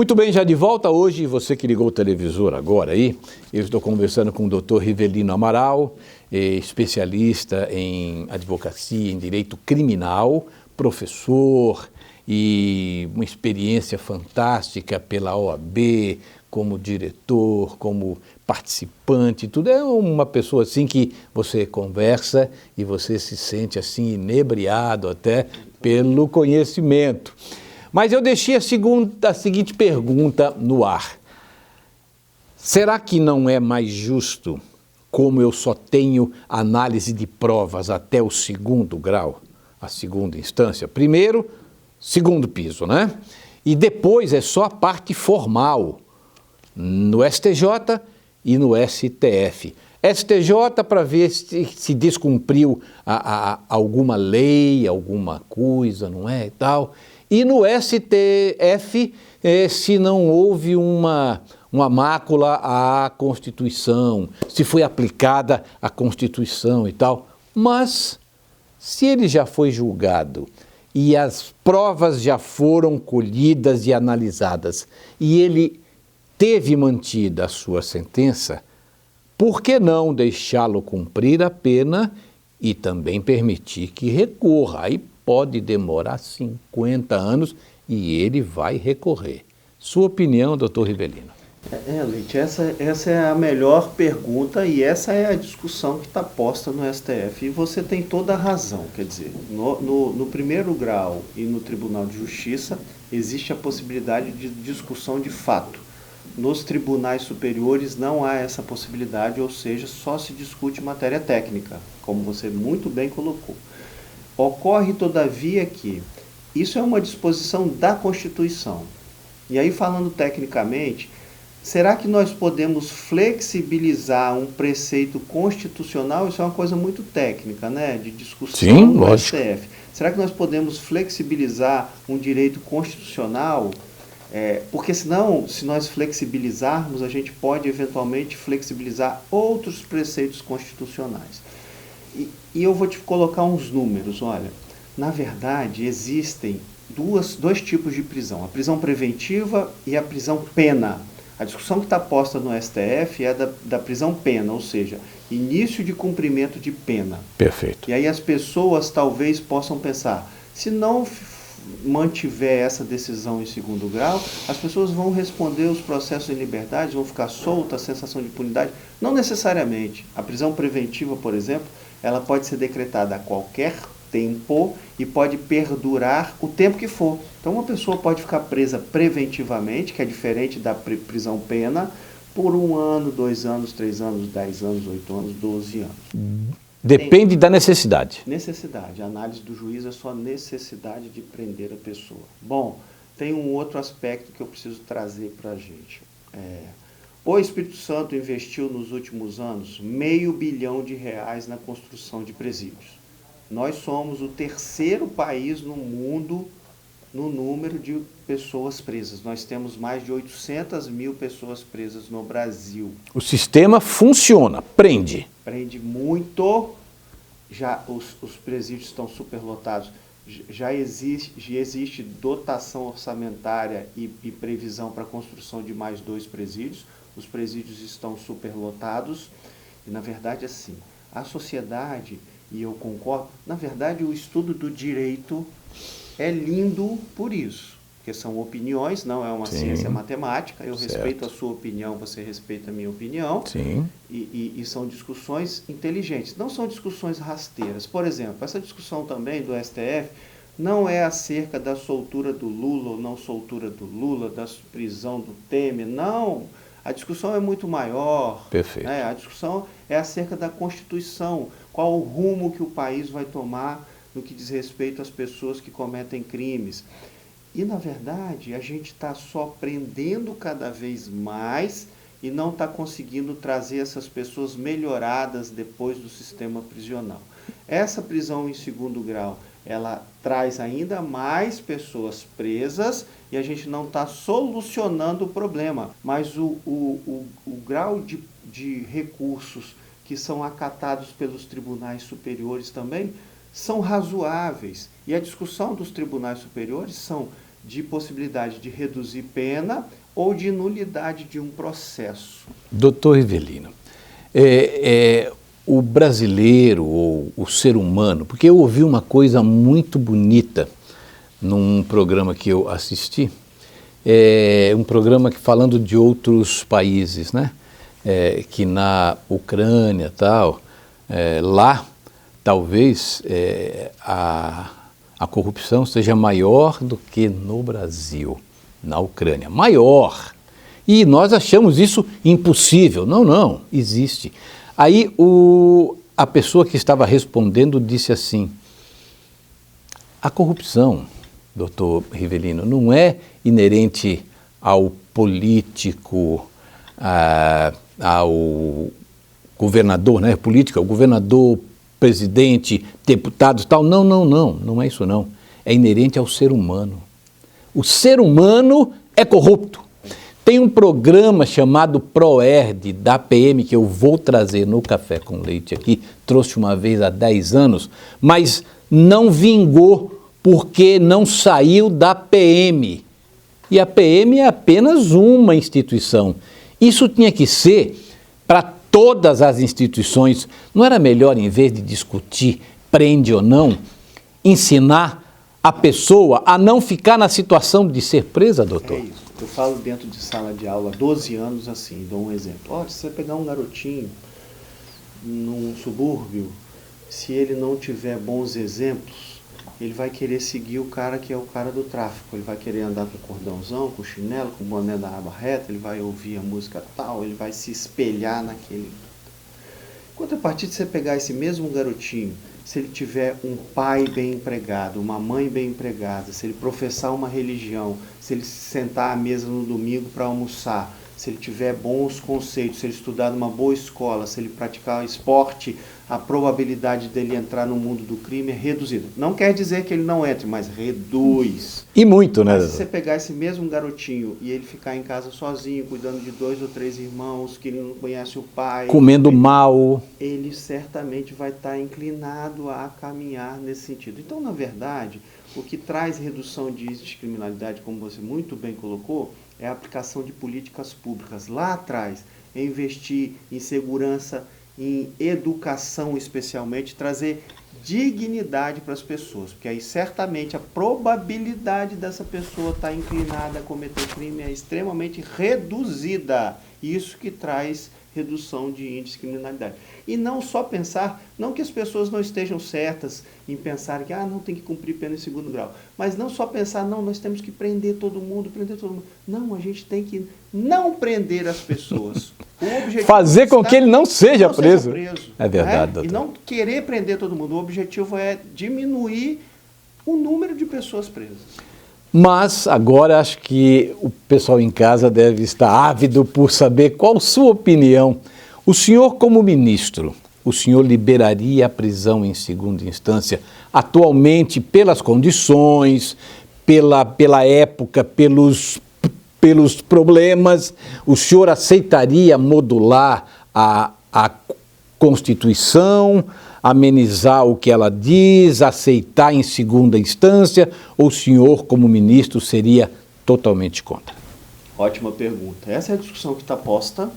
Muito bem, já de volta hoje, você que ligou o televisor agora aí, eu estou conversando com o Dr. Rivelino Amaral, especialista em advocacia, em direito criminal, professor e uma experiência fantástica pela OAB, como diretor, como participante, tudo. É uma pessoa assim que você conversa e você se sente assim inebriado até pelo conhecimento. Mas eu deixei a seguinte pergunta no ar. Será que não é mais justo, como eu só tenho análise de provas até o segundo grau, a segunda instância? Primeiro, segundo piso, né? E depois é só a parte formal, no STJ e no STF. STJ para ver se descumpriu alguma lei, alguma coisa, não é, e tal. E no STF, se não houve uma mácula à Constituição, se foi aplicada a Constituição e tal. Mas, se ele já foi julgado e as provas já foram colhidas e analisadas, e ele teve mantida a sua sentença, por que não deixá-lo cumprir a pena e também permitir que recorra? Aí pode demorar 50 anos e ele vai recorrer. Sua opinião, doutor Rivelino? Leite, essa é a melhor pergunta e essa é a discussão que está posta no STF. E você tem toda a razão, quer dizer, no primeiro grau e no Tribunal de Justiça existe a possibilidade de discussão de fato. Nos tribunais superiores não há essa possibilidade, ou seja, só se discute matéria técnica, como você muito bem colocou. Ocorre, todavia, que isso é uma disposição da Constituição. E aí, falando tecnicamente, será que nós podemos flexibilizar um preceito constitucional? Isso é uma coisa muito técnica, né? De discussão no STF. Será que nós podemos flexibilizar um direito constitucional? Porque senão, se nós flexibilizarmos, a gente pode eventualmente flexibilizar outros preceitos constitucionais. E eu vou te colocar uns números, olha. Na verdade, existem dois tipos de prisão, a prisão preventiva e a prisão pena. A discussão que está posta no STF é da prisão pena, ou seja, início de cumprimento de pena. Perfeito. E aí as pessoas talvez possam pensar, se não mantiver essa decisão em segundo grau, as pessoas vão responder os processos em liberdade, vão ficar soltas, a sensação de impunidade. Não necessariamente. A prisão preventiva, por exemplo, ela pode ser decretada a qualquer tempo e pode perdurar o tempo que for. Então, uma pessoa pode ficar presa preventivamente, que é diferente da prisão pena, por 1 ano, 2 anos, 3 anos, 10 anos, 8 anos, 12 anos. Depende da necessidade. Necessidade. A análise do juiz é só necessidade de prender a pessoa. Bom, tem um outro aspecto que eu preciso trazer para a gente. O Espírito Santo investiu nos últimos anos R$500 bilhão na construção de presídios. Nós somos o 3º país no mundo no número de pessoas presas. Nós temos mais de 800 mil pessoas presas no Brasil. O sistema funciona, prende. Prende muito, já os presídios estão superlotados, já existe dotação orçamentária e previsão para a construção de mais 2 presídios, os presídios estão superlotados, e na verdade assim, a sociedade, e eu concordo, na verdade o estudo do direito é lindo por isso. Porque são opiniões, não é uma ciência matemática, eu respeito a sua opinião, você respeita a minha opinião, e são discussões inteligentes, não são discussões rasteiras. Por exemplo, essa discussão também do STF não é acerca da soltura do Lula ou não soltura do Lula, da prisão do Temer, não, a discussão é muito maior. Perfeito. Né? A discussão é acerca da Constituição, qual o rumo que o país vai tomar no que diz respeito às pessoas que cometem crimes. E, na verdade, a gente está só prendendo cada vez mais e não está conseguindo trazer essas pessoas melhoradas depois do sistema prisional. Essa prisão em segundo grau, ela traz ainda mais pessoas presas e a gente não está solucionando o problema. Mas o grau de recursos que são acatados pelos tribunais superiores também são razoáveis. E a discussão dos tribunais superiores são de possibilidade de reduzir pena ou de nulidade de um processo. Doutor Rivelino, o brasileiro ou o ser humano, porque eu ouvi uma coisa muito bonita num programa que eu assisti, um programa que falando de outros países, né? Que na Ucrânia e tal, lá talvez a corrupção seja maior do que no Brasil, na Ucrânia, maior. E nós achamos isso impossível. Não, não, existe. Aí a pessoa que estava respondendo disse assim: a corrupção, doutor Rivelino, não é inerente ao político, ao governador, né? Político, ao governador, presidente, deputados, tal. Não, não, não, não é isso não. É inerente ao ser humano. O ser humano é corrupto. Tem um programa chamado ProERD, da PM, que eu vou trazer no Café com Leite aqui, trouxe uma vez há 10 anos, mas não vingou porque não saiu da PM. E a PM é apenas uma instituição. Isso tinha que ser para todas as instituições. Não era melhor, em vez de discutir prende ou não, ensinar a pessoa a não ficar na situação de ser presa, doutor? É isso. Eu falo dentro de sala de aula, 12 anos assim, dou um exemplo. Se você pegar um garotinho num subúrbio, se ele não tiver bons exemplos, ele vai querer seguir o cara que é o cara do tráfico. Ele vai querer andar com cordãozão, com chinelo, com boné da aba reta, ele vai ouvir a música tal, ele vai se espelhar naquele. Enquanto a partir de você pegar esse mesmo garotinho, se ele tiver um pai bem empregado, uma mãe bem empregada, se ele professar uma religião, se ele sentar à mesa no domingo para almoçar, se ele tiver bons conceitos, se ele estudar numa boa escola, se ele praticar esporte, a probabilidade dele entrar no mundo do crime é reduzida. Não quer dizer que ele não entre, mas reduz. E muito, né? Mas se você pegar esse mesmo garotinho e ele ficar em casa sozinho, cuidando de 2 ou 3 irmãos, que ele não conhece o pai... Comendo mal... Ele certamente vai estar inclinado a caminhar nesse sentido. Então, na verdade, o que traz redução de índice de criminalidade, como você muito bem colocou, é a aplicação de políticas públicas. Lá atrás, é investir em segurança, em educação especialmente, trazer dignidade para as pessoas, porque aí certamente a probabilidade dessa pessoa estar inclinada a cometer crime é extremamente reduzida. Isso que traz redução de índice de criminalidade. E não só pensar, não que as pessoas não estejam certas em pensar que não tem que cumprir pena em segundo grau, mas não só pensar, não, nós temos que prender todo mundo. Não, a gente tem que não prender as pessoas. O objetivo fazer com que ele não seja preso. É verdade, doutor. E não querer prender todo mundo. O objetivo é diminuir o número de pessoas presas. Mas agora acho que o pessoal em casa deve estar ávido por saber qual a sua opinião. O senhor, como ministro, o senhor liberaria a prisão em segunda instância atualmente pelas condições, pela época, pelos problemas? O senhor aceitaria modular a Constituição, amenizar o que ela diz, aceitar em segunda instância, ou o senhor, como ministro, seria totalmente contra? Ótima pergunta. Essa é a discussão que está posta.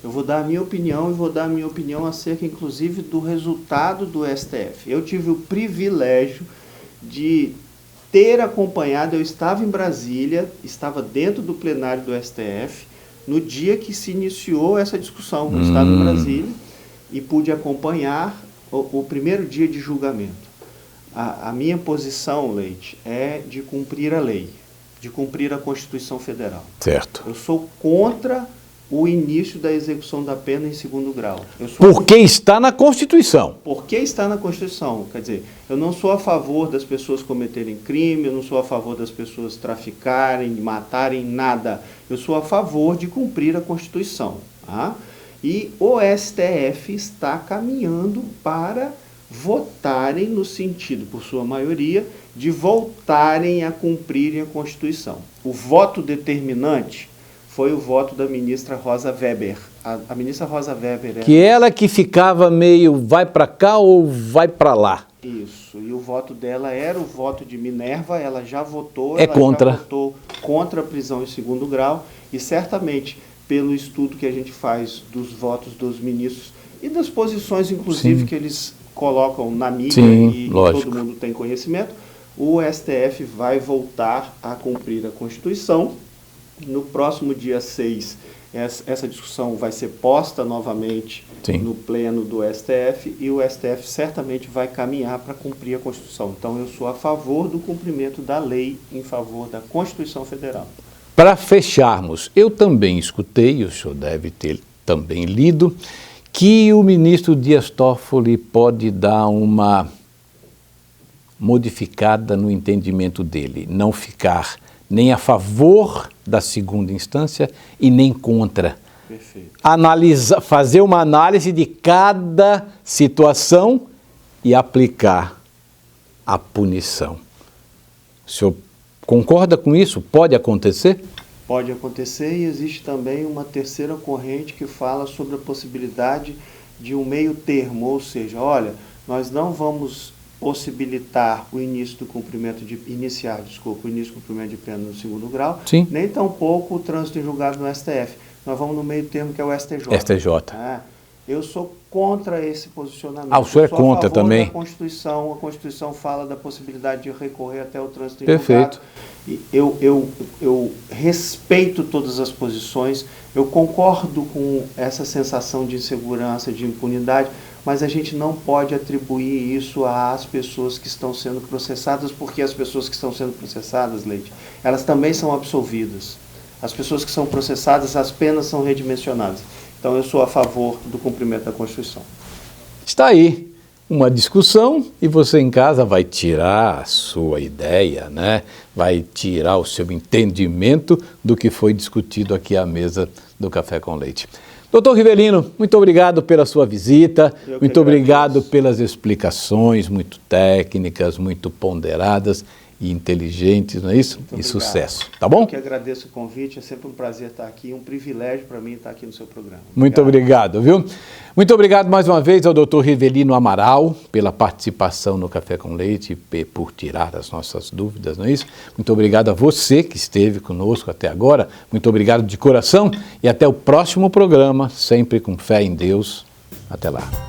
Eu vou dar a minha opinião e vou dar a minha opinião acerca, inclusive, do resultado do STF. Eu tive o privilégio de ter acompanhado, eu estava em Brasília, estava dentro do plenário do STF, no dia que se iniciou essa discussão. Eu estava em Brasília e pude acompanhar o primeiro dia de julgamento. A minha posição, Leite, é de cumprir a lei, de cumprir a Constituição Federal. Certo. Eu sou contra o início da execução da pena em segundo grau. Porque está na Constituição. Porque está na Constituição. Quer dizer, eu não sou a favor das pessoas cometerem crime, eu não sou a favor das pessoas traficarem, matarem, nada. Eu sou a favor de cumprir a Constituição. Tá? E o STF está caminhando para votarem no sentido, por sua maioria, de voltarem a cumprirem a Constituição. O voto determinante foi o voto da ministra Rosa Weber. A ministra Rosa Weber... Que ela que ficava meio vai para cá ou vai para lá. Isso, e o voto dela era o voto de Minerva, ela já votou, já votou contra a prisão em segundo grau, e certamente, pelo estudo que a gente faz dos votos dos ministros e das posições, inclusive, que eles colocam na mídia e todo mundo tem conhecimento, o STF vai voltar a cumprir a Constituição. No próximo dia 6, essa discussão vai ser posta novamente no pleno do STF e o STF certamente vai caminhar para cumprir a Constituição. Então, eu sou a favor do cumprimento da lei em favor da Constituição Federal. Para fecharmos, eu também escutei, o senhor deve ter também lido, que o ministro Dias Toffoli pode dar uma modificada no entendimento dele, não ficar nem a favor da segunda instância e nem contra. Perfeito. Fazer uma análise de cada situação e aplicar a punição. O senhor concorda com isso? Pode acontecer? Pode acontecer, e existe também uma terceira corrente que fala sobre a possibilidade de um meio termo, ou seja, olha, nós não vamos possibilitar o início do cumprimento de o início do cumprimento de pena no segundo grau, nem tampouco o trânsito em julgado no STF. Nós vamos no meio termo, que é o STJ. Eu sou contra esse posicionamento. O senhor é contra também? A Constituição fala da possibilidade de recorrer até o trânsito em julgado. E eu respeito todas as posições, eu concordo com essa sensação de insegurança, de impunidade, mas a gente não pode atribuir isso às pessoas que estão sendo processadas, porque as pessoas que estão sendo processadas, Leite, elas também são absolvidas. As pessoas que são processadas, as penas são redimensionadas. Então, eu sou a favor do cumprimento da Constituição. Está aí uma discussão e você em casa vai tirar a sua ideia, né? Vai tirar o seu entendimento do que foi discutido aqui à mesa do Café com Leite. Doutor Rivelino, muito obrigado pela sua visita, muito obrigado pelas explicações muito técnicas, muito ponderadas e inteligentes, não é isso? E sucesso, tá bom? Eu que agradeço o convite, é sempre um prazer estar aqui, um privilégio para mim estar aqui no seu programa. Muito obrigado, viu? Muito obrigado mais uma vez ao doutor Rivelino Amaral pela participação no Café com Leite e por tirar as nossas dúvidas, não é isso? Muito obrigado a você que esteve conosco até agora, muito obrigado de coração e até o próximo programa, sempre com fé em Deus. Até lá.